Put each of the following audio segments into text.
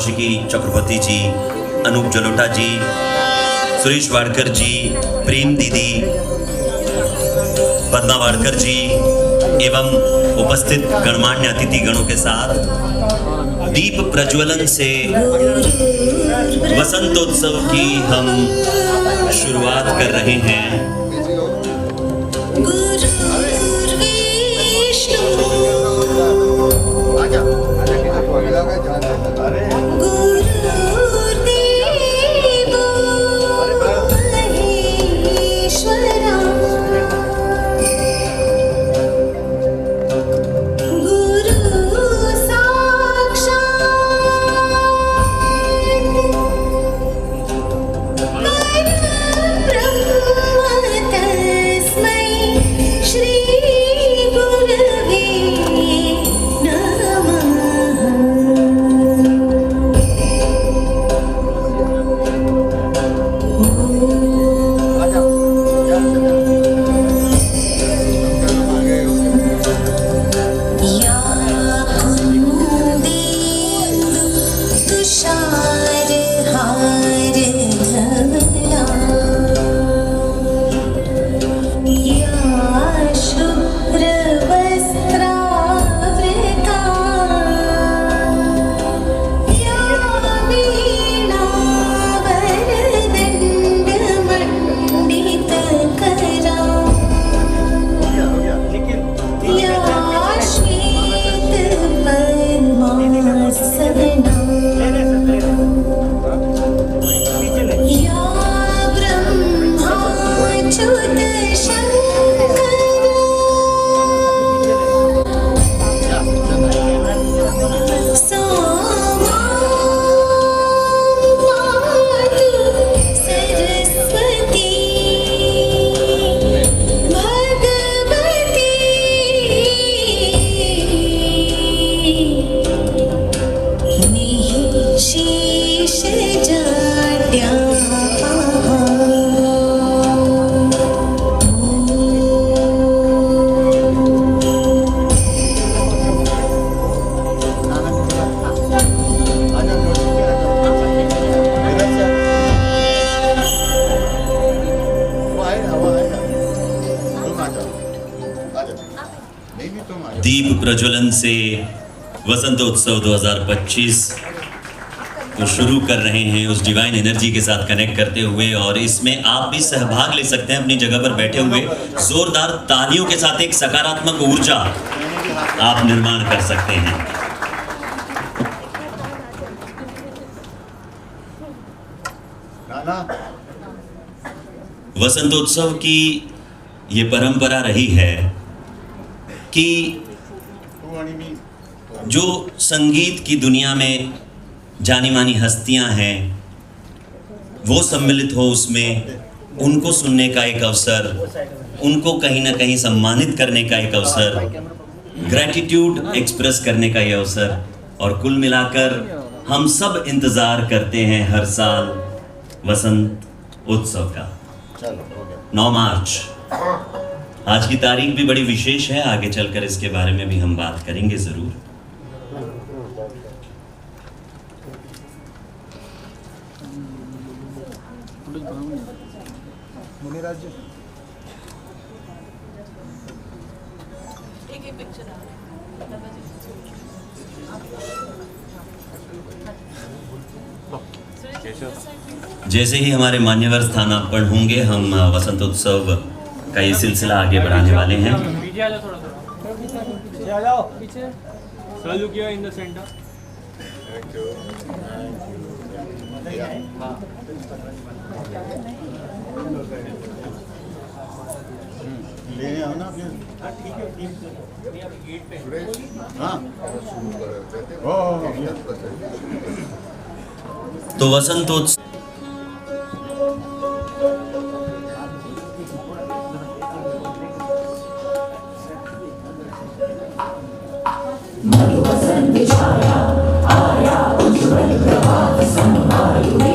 कौशिकी चक्रवर्ती जी, अनूप जलोटा जी, सुरेश वाडकर जी, प्रेम दीदी, पद्मा वाडकर जी एवं उपस्थित गणमान्य अतिथि गणों के साथ दीप प्रज्वलन से वसंतोत्सव की हम शुरुआत कर रहे हैं। दीप प्रज्वलन से वसंतोत्सव 2025 को शुरू कर रहे हैं उस डिवाइन एनर्जी के साथ कनेक्ट करते हुए, और इसमें आप भी सहभाग ले सकते हैं अपनी जगह पर बैठे हुए। जोरदार तालियों के साथ एक सकारात्मक ऊर्जा आप निर्माण कर सकते हैं। वसंतोत्सव की ये परंपरा रही है कि जो संगीत की दुनिया में जानी मानी हस्तियां हैं वो सम्मिलित हो, उसमें उनको सुनने का एक अवसर, उनको कहीं ना कहीं सम्मानित करने का एक अवसर, ग्रैटिट्यूड एक्सप्रेस करने का ये अवसर, और कुल मिलाकर हम सब इंतज़ार करते हैं हर साल वसंत उत्सव का। 9 मार्च आज की तारीख भी बड़ी विशेष है, आगे चलकर इसके बारे में भी हम बात करेंगे जरूर। जैसे ही हमारे मान्यवर स्थानापन्न होंगे, हम वसंतोत्सव का ये सिलसिला आगे बढ़ाने वाले हैं। तो वसंतोत्सव आया उज्ज्वल प्रभात संभालुरे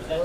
से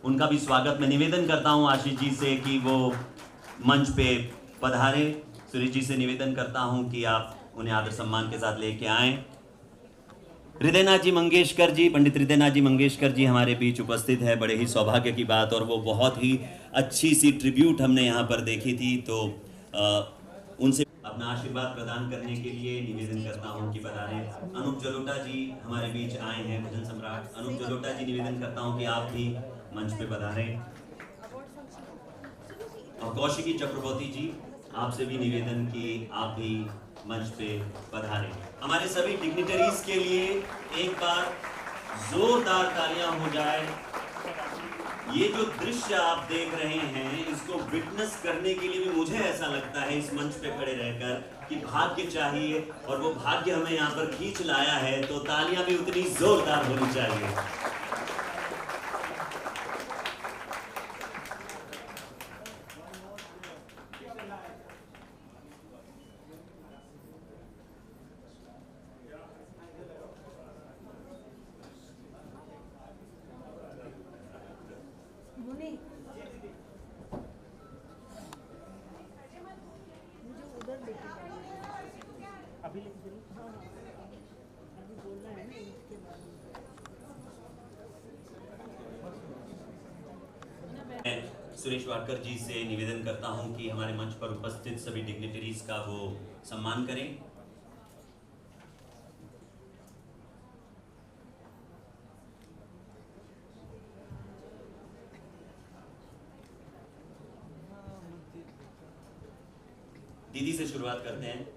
उनका भी स्वागत मैं निवेदन करता हूं आशीष जी से कि वो मंच पे पधारे। सुरेश जी से निवेदन करता हूं कि आप उन्हें आदर सम्मान के साथ लेके आएं। हृदयनाथ जी मंगेशकर जी, पंडित हृदयनाथ जी मंगेशकर जी हमारे बीच उपस्थित है। बड़े ही सौभाग्य की बात, और वो बहुत ही अच्छी सी ट्रिब्यूट हमने यहाँ पर देखी थी, तो उनसे अपना आशीर्वाद प्रदान करने के लिए निवेदन करता हूं कि पधारें। अनूप जलोटा जी हमारे बीच आए हैं, भजन सम्राट अनूप जलोटा जी, निवेदन करता हूं कि आप भी मंच पे पधारें। और कौशिकी चक्रवर्ती जी, आपसे भी निवेदन कि आप भी मंच पे पधारें। हमारे सभी डिग्निटरीज के लिए एक बार जोरदार तालियां हो जाए। ये जो दृश्य आप देख रहे हैं, इसको विटनेस करने के लिए भी मुझे ऐसा लगता है इस मंच पे खड़े रहकर कि भाग्य चाहिए, और वो भाग्य हमें यहाँ पर खींच लाया है, तो तालियां भी उतनी जोरदार होनी चाहिए। सुरेश वाडकर जी से निवेदन करता हूं कि हमारे मंच पर उपस्थित सभी डिग्निटरीज का वो सम्मान करें। दीदी से शुरुआत करते हैं।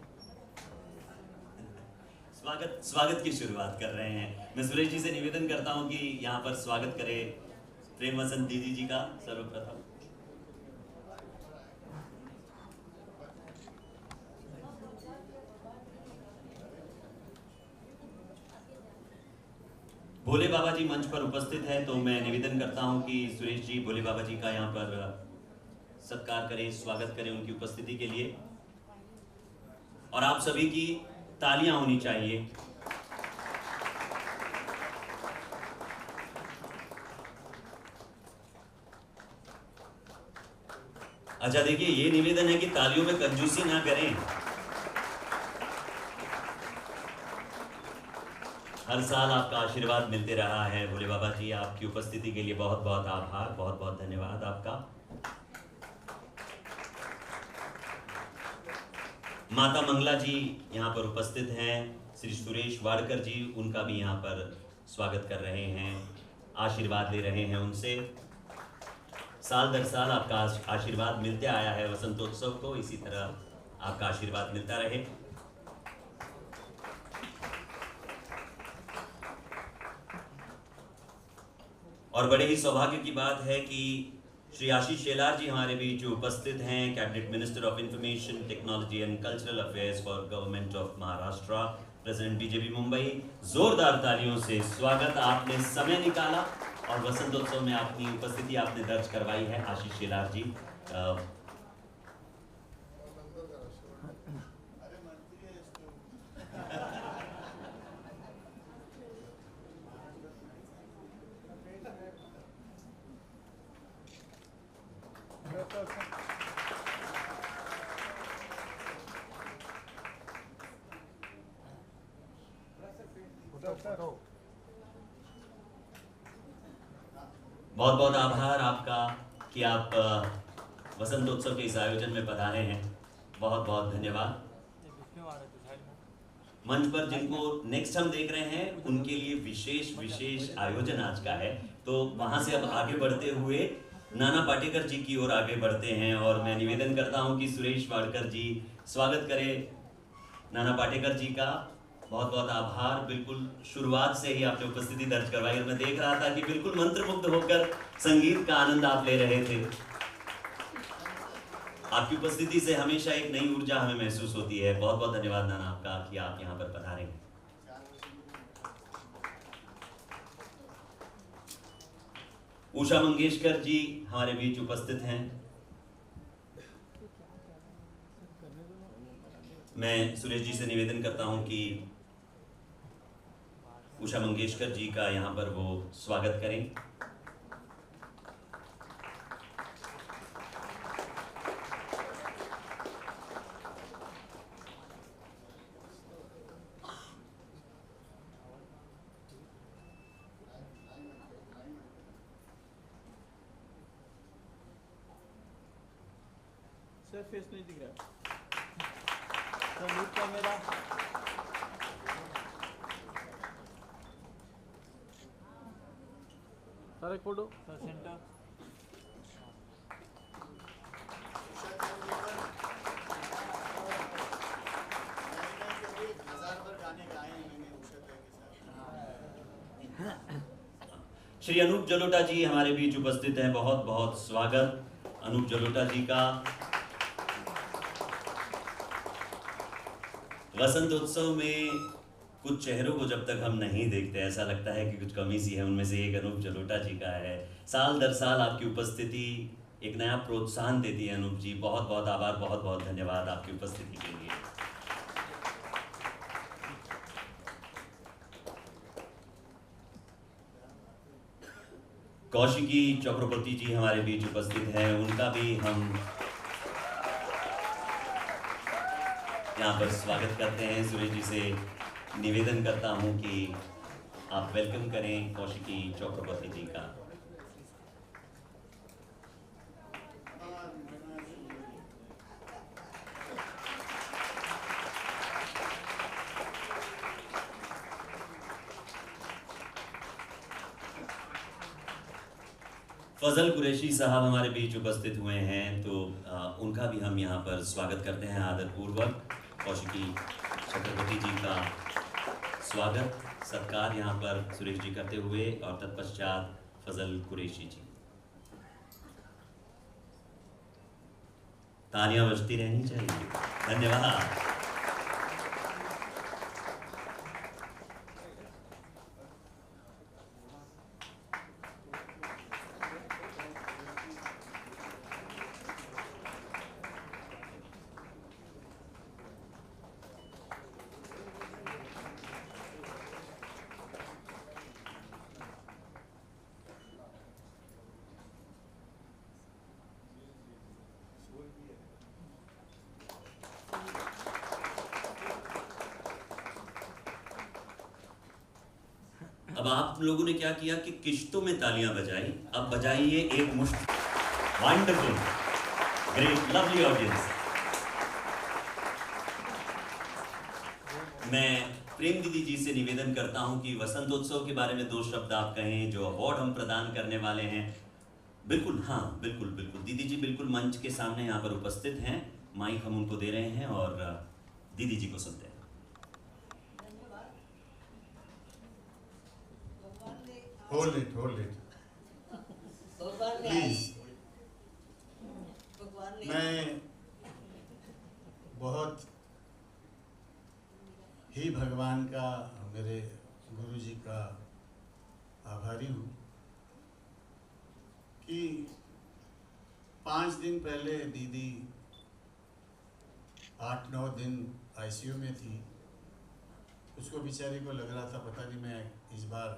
स्वागत की शुरुआत कर रहे हैं। मैं सुरेश जी से निवेदन करता हूं कि यहाँ पर स्वागत करें प्रेम वसंत दीदी जी का सर्वप्रथम। भोले बाबा जी मंच पर उपस्थित है, तो मैं निवेदन करता हूं कि सुरेश जी भोले बाबा जी का यहाँ पर सत्कार करें, स्वागत करें उनकी उपस्थिति के लिए, और आप सभी की तालियां होनी चाहिए। अच्छा देखिए, ये निवेदन है कि तालियों में कंजूसी ना करें। हर साल आपका आशीर्वाद मिलते रहा है भोले बाबा जी। आपकी उपस्थिति के लिए बहुत बहुत आभार, बहुत बहुत धन्यवाद आपका। माता मंगला जी यहाँ पर उपस्थित हैं। श्री सुरेश वाडकर जी, उनका भी यहाँ पर स्वागत कर रहे हैं। आशीर्वाद ले रहे हैं उनसे। साल दर साल आपका आशीर्वाद मिलते आया है वसंतोत्सव को, इसी तरह आपका आशीर्वाद मिलता रहे। और बड़े ही सौभाग्य की बात है कि श्री आशीष शेलार जी हमारे बीच उपस्थित हैं, cabinet minister of information technology and cultural affairs for government of Maharashtra, president BJP Mumbai. जोरदार तालियों से स्वागत। आपने समय निकाला और वसंतोत्सव में अपनी उपस्थिति आपने दर्ज करवाई है आशीष शेलार जी। बहुत बहुत आभार आपका कि आप वसंतोत्सव के इस आयोजन में पधारे हैं। बहुत बहुत धन्यवाद। मंच पर जिनको नेक्स्ट हम देख रहे हैं उनके लिए विशेष आयोजन आज का है, तो वहां से अब आगे बढ़ते हुए नाना पाटेकर जी की ओर आगे बढ़ते हैं और मैं निवेदन करता हूं कि सुरेश वाडकर जी स्वागत करें नाना पाटेकर जी का। बहुत बहुत आभार। बिल्कुल शुरुआत से ही आपने उपस्थिति दर्ज करवाई और मैं देख रहा था कि बिल्कुल मंत्रमुग्ध होकर संगीत का आनंद आप ले रहे थे। आपकी उपस्थिति से हमेशा एक नई ऊर्जा हमें महसूस होती है। बहुत बहुत धन्यवाद नाना आपका कि आप यहाँ पर पधारे हैं। उषा मंगेशकर जी हमारे बीच उपस्थित हैं। मैं सुरेश जी से निवेदन करता हूं कि उषा मंगेशकर जी का यहां पर वो स्वागत करें। सर फेस नहीं दिख रहा, तो लीड कैमरा। सर एक photo sir centre. Shri Anup Jalota ji हमारे बीच उपस्थित हैं। बहुत बहुत स्वागत अनूप जलोटा जी का। वसंतोत्सव में कुछ चेहरों को जब तक हम नहीं देखते ऐसा लगता है कि कुछ कमी सी है। उनमें से एक अनूप जलोटा जी का है। साल दर साल आपकी उपस्थिति एक नया प्रोत्साहन देती है अनूप जी। बहुत बहुत आभार, बहुत बहुत धन्यवाद आपकी उपस्थिति के लिए। कौशिकी चक्रवर्ती जी हमारे बीच उपस्थित हैं। उनका भी हम यहाँ पर स्वागत करते हैं। सुरेश जी से निवेदन करता हूँ कि आप वेलकम करें कौशिकी चक्रवर्ती जी का। फजल कुरैशी साहब हमारे बीच उपस्थित हुए हैं, तो उनका भी हम यहाँ पर स्वागत करते हैं आदरपूर्वक। कौशिकी चक्रवर्ती जी का स्वागत सत्कार यहाँ पर सुरेश जी करते हुए और तत्पश्चात फजल कुरैशी जी। तालियां बजती रहनी चाहिए। धन्यवाद। अब आप लोगों ने क्या किया कि किश्तों में तालियां बजाई, अब बजाइए एक मुश्त। Wonderful, great, lovely audience. मैं प्रेम दीदी जी से निवेदन करता हूं कि वसंतोत्सव के बारे में 2 शब्द आप कहें, जो अवार्ड हम प्रदान करने वाले हैं। बिल्कुल, हाँ, बिल्कुल बिल्कुल दीदी जी बिल्कुल मंच के सामने यहाँ पर उपस्थित हैं। माइक हम उनको दे रहे हैं और दीदी जी को सुनते हैं। Hold it please. मैं बहुत ही भगवान का, मेरे गुरु जी का आभारी हूँ कि 5 दिन पहले दीदी 8-9 दिन आईसीयू में थी। उसको बेचारी को लग रहा था पता नहीं मैं इस बार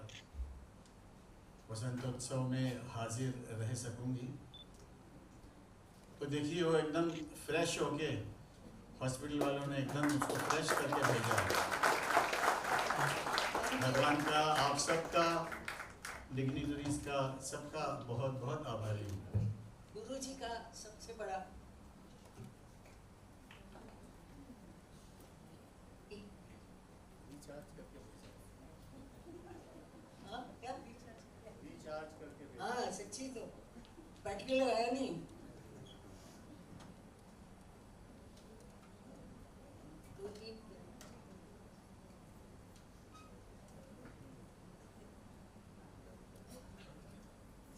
वसंतोत्सव में हाजिर रह सकूंगी। तो देखिए वो एकदम फ्रेश होके, हॉस्पिटल वालों ने एकदम उसको फ्रेश करके भेजा। भगवान का, आप सबका, डिग्निटरीज का, सबका बहुत बहुत आभारी हूँ। गुरु जी का सबसे बड़ा रिचार्ज करके हाँ सच्ची तो बैटरी लगाया नहीं।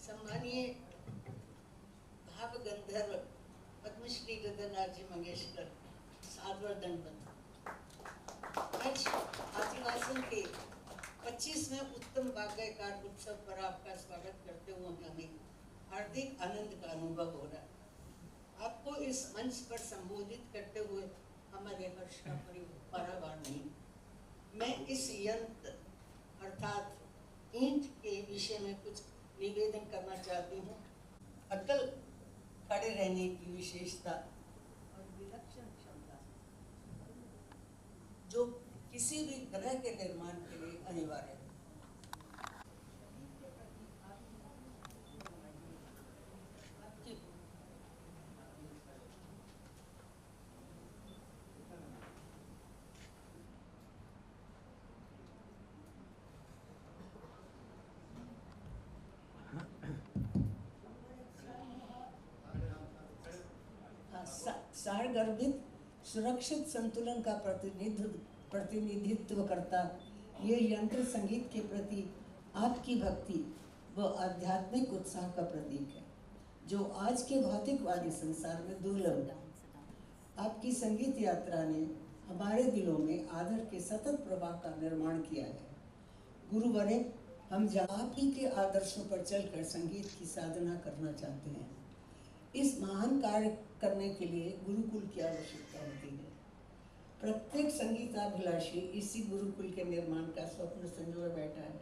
सम्मानीय भाव गंधर्व पद्मश्री गगननाथ जी मंगेशकर, सादर दंडवत। आज आदिवासियों के 25वें उत्तम वाग्यकार उत्सव पर आपका स्वागत करते हुए हमें हार्दिक आनंद का अनुभव हो रहा है। आपको इस मंच पर संबोधित करते हुए हमारे हर्ष का पारावार नहीं। मैं इस यंत्र अर्थात ईंट के विषय में कुछ निवेदन करना चाहती हूँ। अटल खड़े रहने की विशेषता और विलक्षण क्षमता जो किसी भी ग्रह के निर्माण के लिए अनिवार्य है। सारगर्भित सुरक्षित संतुलन का प्रतिनिधित्व करता ये यंत्र संगीत के प्रति आपकी भक्ति व आध्यात्मिक उत्साह का प्रतीक है, जो आज के भौतिकवादी संसार में दुर्लभ है। आपकी संगीत यात्रा ने हमारे दिलों में आदर के सतत प्रवाह का निर्माण किया है। गुरुवरे, हम आप ही के आदर्शों पर चलकर संगीत की साधना करना चाहते हैं। इस महान कार्य करने के लिए गुरुकुल की आवश्यकता होती है। प्रत्येक संगीताभिलाषी इसी गुरुकुल के निर्माण का स्वप्न संजोए बैठा है।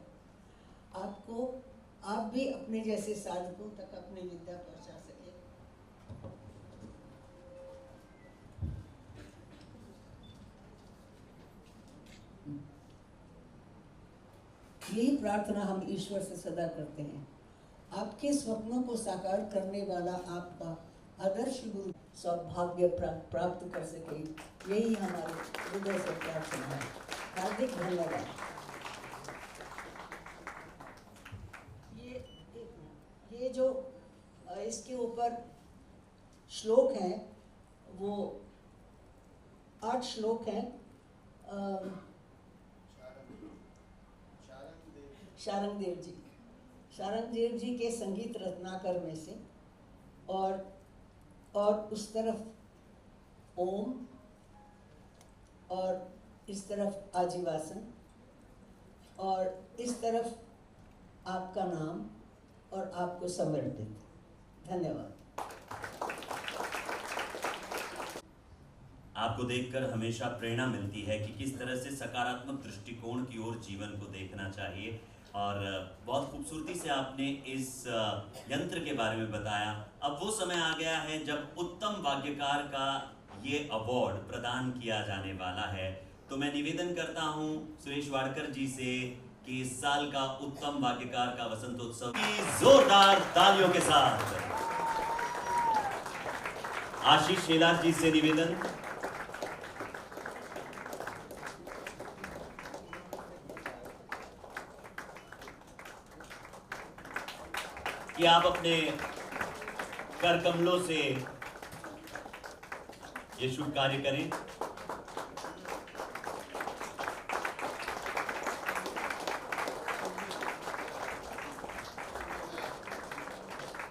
आप भी अपने जैसे साधकों तक अपनी विद्या पहुंचा सके। यही प्रार्थना हम ईश्वर से सदा करते हैं। आपके स्वप्नों को साकार करने वाला आपका आदर्श गुरु सौभाग्य प्राप्त कर सके, यही हमारे हृदय से प्रार्थना है। हार्दिक धन्यवाद। ये जो इसके ऊपर श्लोक हैं वो 8 श्लोक हैं शारंगदेव जी के संगीत रत्नाकर में से, और उस तरफ ओम और इस तरफ आजीवासन और इस तरफ आपका नाम और आपको समर्पित। धन्यवाद। आपको देखकर हमेशा प्रेरणा मिलती है कि किस तरह से सकारात्मक दृष्टिकोण की ओर जीवन को देखना चाहिए, और बहुत खूबसूरती से आपने इस यंत्र के बारे में बताया। अब वो समय आ गया है जब उत्तम वाद्यकार का ये अवार्ड प्रदान किया जाने वाला है। तो मैं निवेदन करता हूं सुरेश वाडकर जी से कि इस साल का उत्तम वाद्यकार का वसंतोत्सव की जोरदार तालियों के साथ आशीष शेलार जी से निवेदन। कि आप अपने कर कमलों से ये शुभ कार्य करें।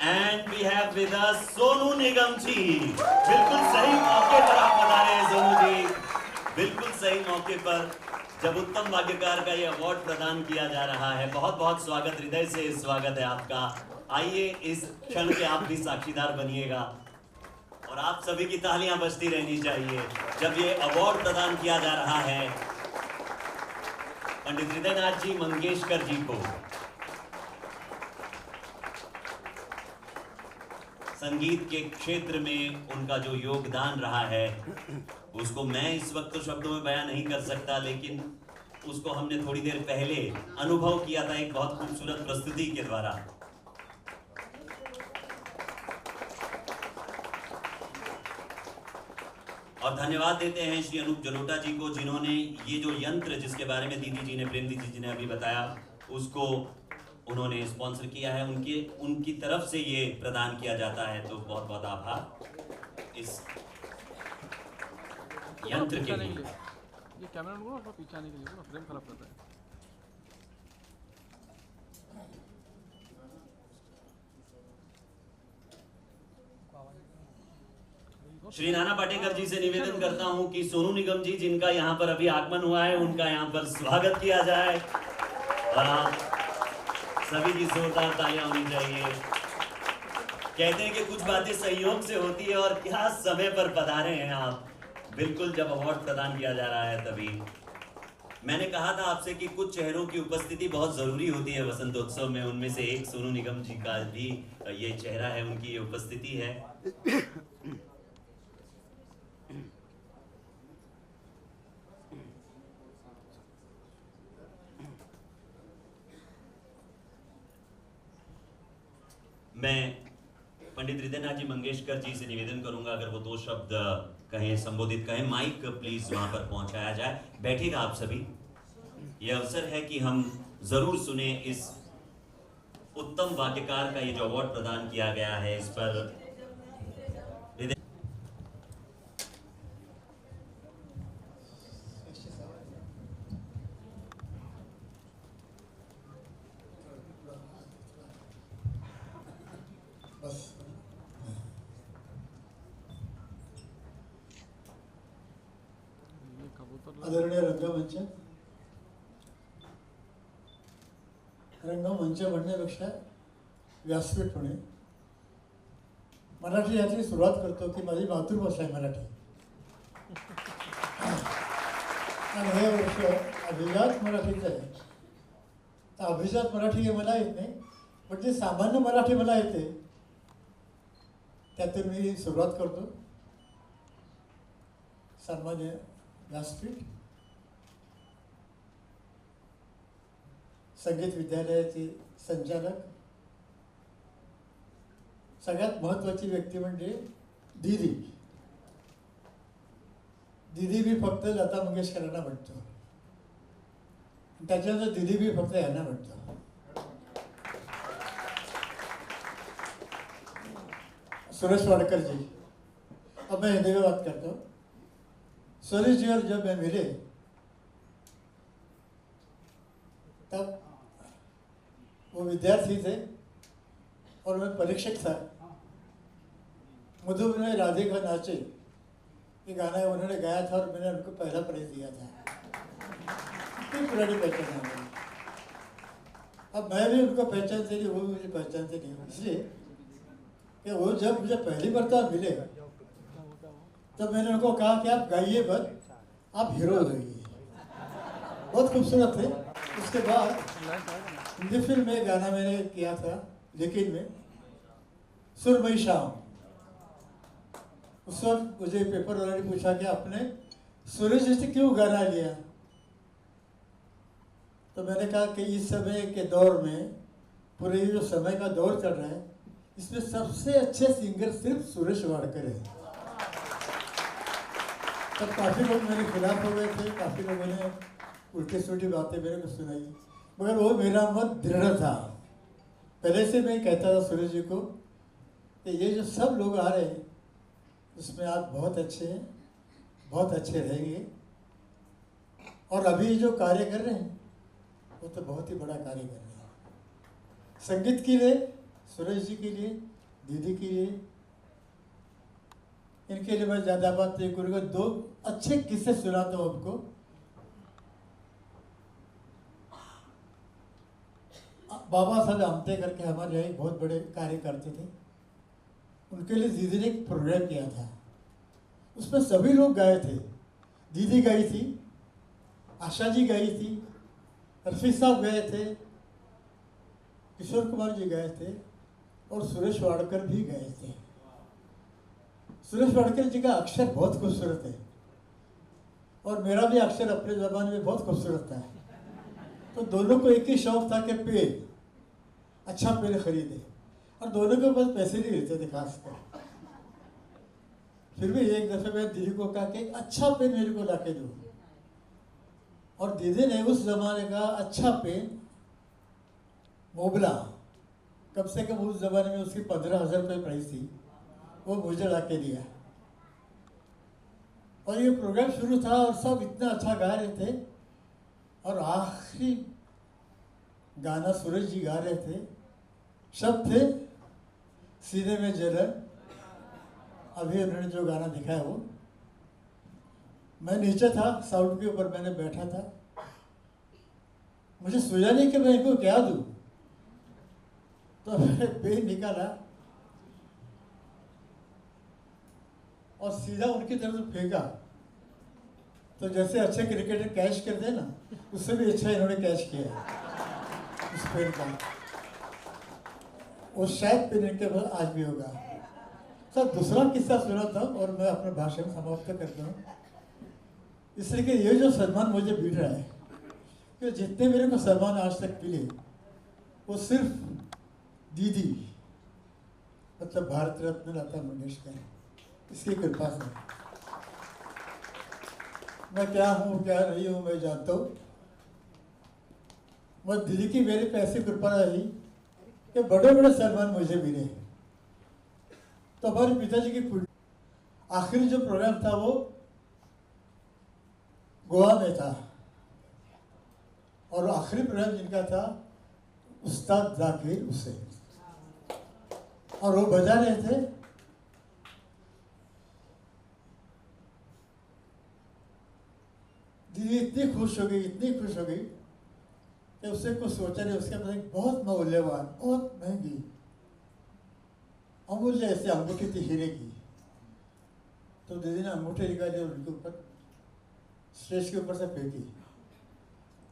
And we have with us Sonu Nigam ji. बिल्कुल सही मौके पर आप बता रहे हैं सोनू जी, बिल्कुल सही मौके पर जब उत्तम वाद्यकार का ये अवार्ड प्रदान किया जा रहा है। बहुत बहुत स्वागत, हृदय से स्वागत है आपका। आइए इस क्षण के आप भी साक्षीदार बनिएगा और आप सभी की तालियां बजती रहनी चाहिए जब ये अवार्ड प्रदान किया जा रहा है पंडित हृदयनाथ जी मंगेशकर जी को। संगीत के क्षेत्र में उनका जो योगदान रहा है उसको मैं इस वक्त तो शब्दों में बयां नहीं कर सकता, लेकिन उसको हमने थोड़ी देर पहले अनुभव किया था एक बहुत खूबसूरत प्रस्तुति के द्वारा। और धन्यवाद देते हैं श्री अनूप जलोटा जी को, जिन्होंने ये जो यंत्र जिसके बारे में दीदी जी ने, प्रेम दीदी जी ने अभी बताया, उसको उन्होंने स्पॉन्सर किया है। उनकी तरफ से ये प्रदान किया जाता है, तो बहुत बहुत आभार इस यंत्र के लिए। ये कैमरा को पीछे आने के लिए फ्रेम खराब करता है। श्री नाना पाटेकर जी से निवेदन करता हूं कि सोनू निगम जी, जिनका यहां पर अभी आगमन हुआ है, उनका यहां पर स्वागत किया जाए और आप सभी की जोरदार तालियां होनी चाहिए। कहते हैं कि कुछ बातें संयोग से होती है और क्या समय पर पधारे हैं आप। बिल्कुल जब अवार्ड प्रदान किया जा रहा है तभी मैंने कहा था आपसे कि कुछ चेहरों की उपस्थिति बहुत जरूरी होती है वसंतोत्सव में। उनमें से एक सोनू निगम जी का भी ये चेहरा है, उनकी ये उपस्थिति है। मैं पंडित हृदयनाथ जी मंगेशकर जी से निवेदन करूंगा अगर वो दो शब्द कहें, संबोधित कहें। माइक प्लीज वहां पर पहुंचाया जाए। बैठेगा आप सभी। ये अवसर है कि हम जरूर सुने इस उत्तम वाद्यकार का ये जो अवार्ड प्रदान किया गया है, इस पर आदरणीय रंगमंच म्हणण्यापेक्षा व्यासपीठ होणे, मराठी याची सुरुवात करतो की माझी मातृभाषा आहे मराठी आणि हे वर्ष अभिजात मराठीचं आहे. तर अभिजात मराठी हे मला येत नाही, पण जे सामान्य मराठी मला येते त्यातून मी सुरुवात करतो. सन्मान्य व्यासपीठ, संगीत विद्यालयाचे संचालक, सगळ्यात महत्त्वाची व्यक्ती म्हणजे दीदी. दीदी मी फक्त लता मंगेशकरांना म्हणतो, त्याच्यानंतर दीदी मी फक्त यांना म्हणतो. सुरेश वाडकर जी, अब मैं हिंदी में बात करता हूँ. सुरेश जी और जब मैं मिले तब वो विद्यार्थी थे और मैं परीक्षक था. मधुबन में राधे का नाचे ये गाना उन्होंने गाया था और मैंने उनको पहला प्राइज दिया था. इतनी पुरानी पहचान है मेरी. अब मैं भी उनको पहचानते नहीं, वो भी मुझे पहचानते नहीं, इसलिए कि वो जब मुझे पहली मरतबा मिले तब मैंने उनको कहा कि आप गाइए मत, आप हीरो गाइए. बहुत खूबसूरत थे. उसके बाद हिंदी फिल्म में गाना मैंने किया था लेकिन में सुरमई शाम. उस वक्त मुझे पेपर वाले ने पूछा कि आपने सुरेश जी से क्यों गाना लिया, तो मैंने कहा कि इस समय के दौर में, पूरे जो समय का दौर चल रहा है, इसमें सबसे अच्छे सिंगर सिर्फ सुरेश वाडकर है. तब काफ़ी लोग मेरे खिलाफ हो गए थे, काफ़ी लोगों ने उल्टी सुल्टी बातें मेरे को सुनाई, मगर वो मेरा मत दृढ़ था पहले से मैं कहता था सुरेश जी को कि ये जो सब लोग आ रहे हैं उसमें आप बहुत अच्छे हैं, बहुत अच्छे रहेंगे, और अभी जो कार्य कर रहे हैं वो तो बहुत ही बड़ा कार्य कर रहे हैं। संगीत के लिए, सुरेश जी के लिए, दीदी के लिए, इनके लिए मैं ज़्यादा बात नहीं करूँगा। 2 अच्छे किस्से सुनाता हूँ आपको। बाबा साहब आमते करके हमारे यहाँ एक बहुत बड़े कार्य करते थे, उनके लिए दीदी ने एक प्रोग्राम किया था। उसमें सभी लोग गए थे। दीदी गई थी, आशा जी गई थी, रफी साहब गए थे, किशोर कुमार जी गए थे, और सुरेश वाडकर भी गए थे। सुरेश वाडकर जी का अक्षर बहुत खूबसूरत है, और मेरा भी अक्षर अपने ज़बान में बहुत खूबसूरत था। तो दोनों को एक ही शौक था कि पेन, अच्छा पेन खरीदे, और दोनों के पास पैसे नहीं रहते थे खास कर। फिर भी एक दफ़े मैं दीदी को कहा कि अच्छा पेन मेरे को ला के दो, और दीदी ने उस ज़माने का अच्छा पेन मोबला, कम से कम उस ज़माने में उसकी 15,000 रुपये प्राइस थी, वो मुझे ला के दिया। और ये प्रोग्राम शुरू था और सब इतना अच्छा गा रहे थे, और आखिरी गाना सुरेश जी गा रहे थे, शब्द थे सीने में जलन। अभी उन्होंने जो गाना दिखाया वो, मैं नीचे था, साउंड के ऊपर मैंने बैठा था, मुझे सोचा नहीं कि मैं इनको क्या दूं, तो मैंने पेन निकाला और सीधा उनकी तरफ फेंका। तो जैसे अच्छे क्रिकेटर कैच करते हैं ना, उससे भी अच्छा इन्होंने कैच किया उस पेन का। वो शायद पेन इनके पास आज भी होगा। सर दूसरा किस्सा सुना था और मैं अपना भाषण समाप्त करता हूँ। इसलिए कि ये जो सम्मान मुझे मिल रहा है, कि जितने मेरे को सम्मान आज तक मिले वो सिर्फ दीदी, मतलब भारत रत्न लता मंगेशकर, इसकी कृपा से। मैं क्या हूँ क्या नहीं हूँ मैं जानता हूँ, मैं दीदी की मेरे पे ऐसी कृपा रही कि बड़े बड़े सम्मान मुझे मिले। तो हमारे पिताजी की आखिरी जो प्रोग्राम था वो गोवा में था, और आखिरी प्रोग्राम जिनका था उस्ताद जाकिर हुसैन, और वो बजा रहे थे। दीदी इतनी खुश हो गई, इतनी खुश हो गई कि उससे कुछ सोचा नहीं। उसके बाद एक बहुत मूल्यवान, बहुत महंगी, अमूल्य ऐसे अंगूठी थी हीरे की। तो दीदी ने अंगूठी निकाली और उनके ऊपर, स्टेज के ऊपर से फेंकी।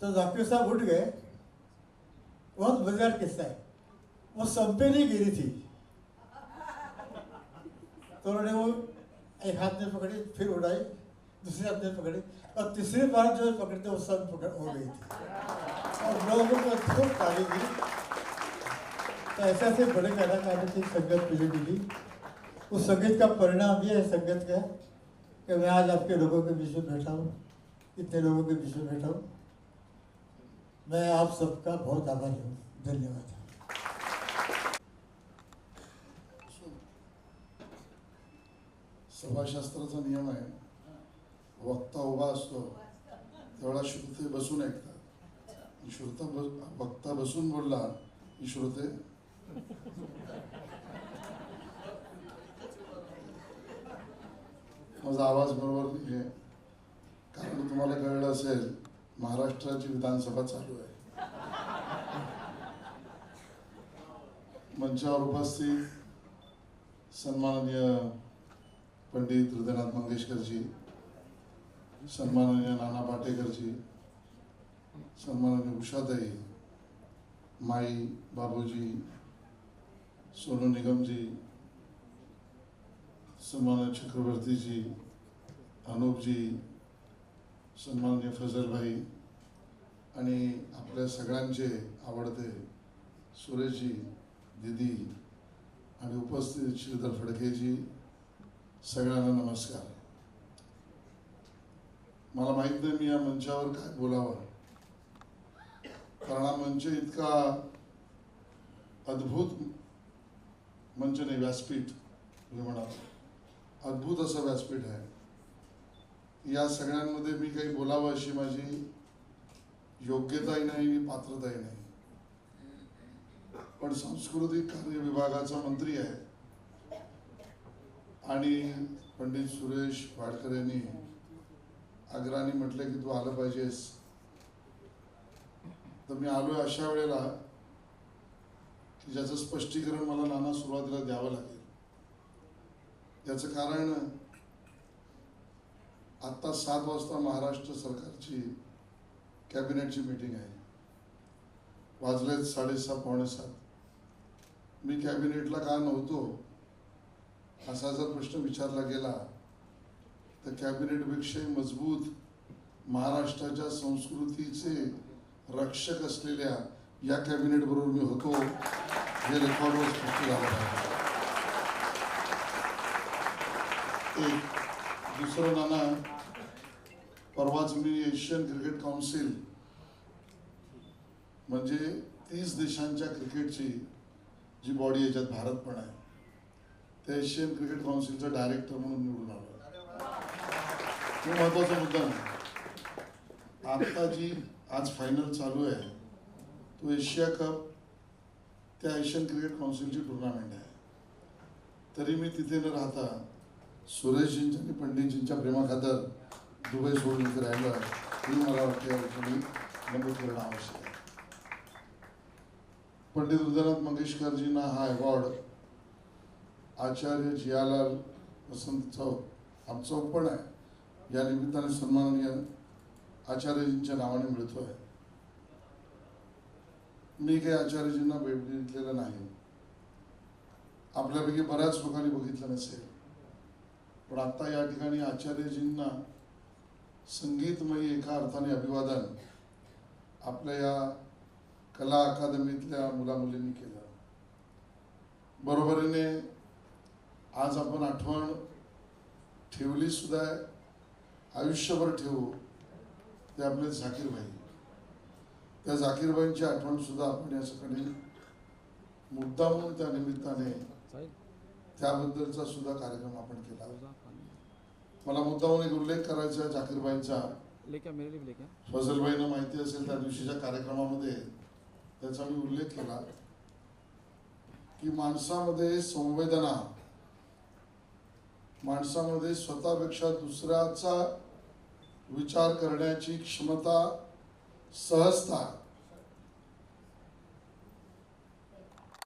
तो जाकिर साहब उठ गए। बहुत मजेदार किस्सा है, वो सब पे नहीं गिरी थी, तो उन्होंने वो एक हाथ में पकड़ी, फिर उड़ाई, दूसरे हाथ में पकड़ी, और तीसरी बार जो पकड़ते वो सब पकड़ हो गई थी, और लोगों को खूब ताली दी। तो ऐसे ऐसे बड़े कलाकारों की संगत मुझे मिली। उस संगीत का परिणाम ये है संगत का कि मैं आज आपके लोगों के बीच में बैठा हूँ, इतने लोगों के बीच में बैठा हूँ। मैं आप सबका बहुत आभारी हूँ। धन्यवाद। सभाशास्त्राचा नियम आहे, वक्ता उभा असतो तेवढा श्रोते बसून ऐकतात। वक्ता बसून बोलला की श्रोते माझा आवाज बरोबर नाही आहे, कारण तुम्हाला कळलं असेल महाराष्ट्राची विधानसभा चालू आहे। मंचावर उपस्थित सन्माननीय पंडित हृदयनाथ मंगेशकर जी, सन्माननीय नाना पाटेकर जी, सन्माननीय उषाताई, माई बाबूजी, सोनू निगम जी, सन्माननीय चक्रवर्ती जी, अनूप जी, सन्माननीय फजल भाई, आणि आपल्या सगळ्यांचे आवडते सुरेश जी, दीदी आणि उपस्थित श्रीधर फडके जी, सगळ्यांना नमस्कार। मला माहित नाही मी या मंचावर काय बोलावं, कारण हा मंच इतका अद्भुत मंच नाही, व्यासपीठ तुम्ही म्हणाल, अद्भुत असं व्यासपीठ आहे. या सगळ्यांमध्ये मी काही बोलावं अशी माझी योग्यताही नाही आणि पात्रताही नाही. पण सांस्कृतिक कार्य विभागाचा मंत्री आहे आणि पंडित सुरेश वाडकर यांनी आग्रहाने म्हटलं की तू आलं पाहिजेस. तर मी आलोय अशा वेळेला की ज्याचं स्पष्टीकरण मला नाना सुरुवातीला द्यावं लागेल. याचं कारण आत्ता 7 वाजता महाराष्ट्र सरकारची कॅबिनेटची मीटिंग आहे. वाजलेत 6:30 पावणे 7. मी कॅबिनेटला का नव्हतो असा जर प्रश्न विचारला गेला तर कॅबिनेटपेक्षाही मजबूत महाराष्ट्राच्या संस्कृतीचे रक्षक असलेल्या या कॅबिनेट बरोबर मी होतो हे रेकॉर्डवर स्पष्ट झालं आहे. एक दुसरं नाना, परवाच मी एशियन क्रिकेट काउन्सिल म्हणजे 30 देशांच्या क्रिकेटची जी बॉडी याच्यात भारत पण आहे त्या एशियन क्रिकेट काउन्सिलचा डायरेक्टर म्हणून निवडून आलो. तो महत्वाचा मुद्दा नाही. आता जी आज फायनल चालू आहे तो एशिया कप त्या एशियन क्रिकेट काउन्सिलची टुर्नामेंट आहे. तरी मी तिथे न राहता सुरेशजींच्या आणि पंडितजींच्या प्रेमाखातर दुबई सोडून इथे राहिलं ही मला वाटतं या ठिकाणी नमूद करणं आवश्यक आहे. पंडित हृदयनाथ मंगेशकरजींना हा अवॉर्ड आचार्य जियालाल वसंत चौक आमचा पण आहे, या निमित्ताने सन्माननीय आचार्यजींच्या नावाने मिळतो आहे. मी काही आचार्यजींना भेट दिलेलं नाही, आपल्यापैकी बऱ्याच लोकांनी बघितलं नसेल. पण आता या ठिकाणी आचार्यजींना संगीतमयी एका अर्थाने अभिवादन आपल्या या कला अकादमीतल्या मुलामुलींनी केलं. बरोबरीने आज आपण आठवण ठेवली सुद्धा आहे, आयुष्यभर ठेवू, ते आपले झाकीरबाई. त्या झाकीरबाईंची आठवण सुद्धा आपण या सकाळी मुद्दामून त्या निमित्ताने त्याबद्दलचा सुद्धा कार्यक्रम आपण केला. मला मुद्दामून एक उल्लेख करायचा आहे झाकीरबाईंचा. फजलबाईंना माहिती असेल त्या दिवशीच्या कार्यक्रमामध्ये त्याचा मी उल्लेख केला की माणसामध्ये संवेदना, माणसामध्ये स्वतःपेक्षा दुसऱ्याचा विचार करण्याची क्षमता, सहजता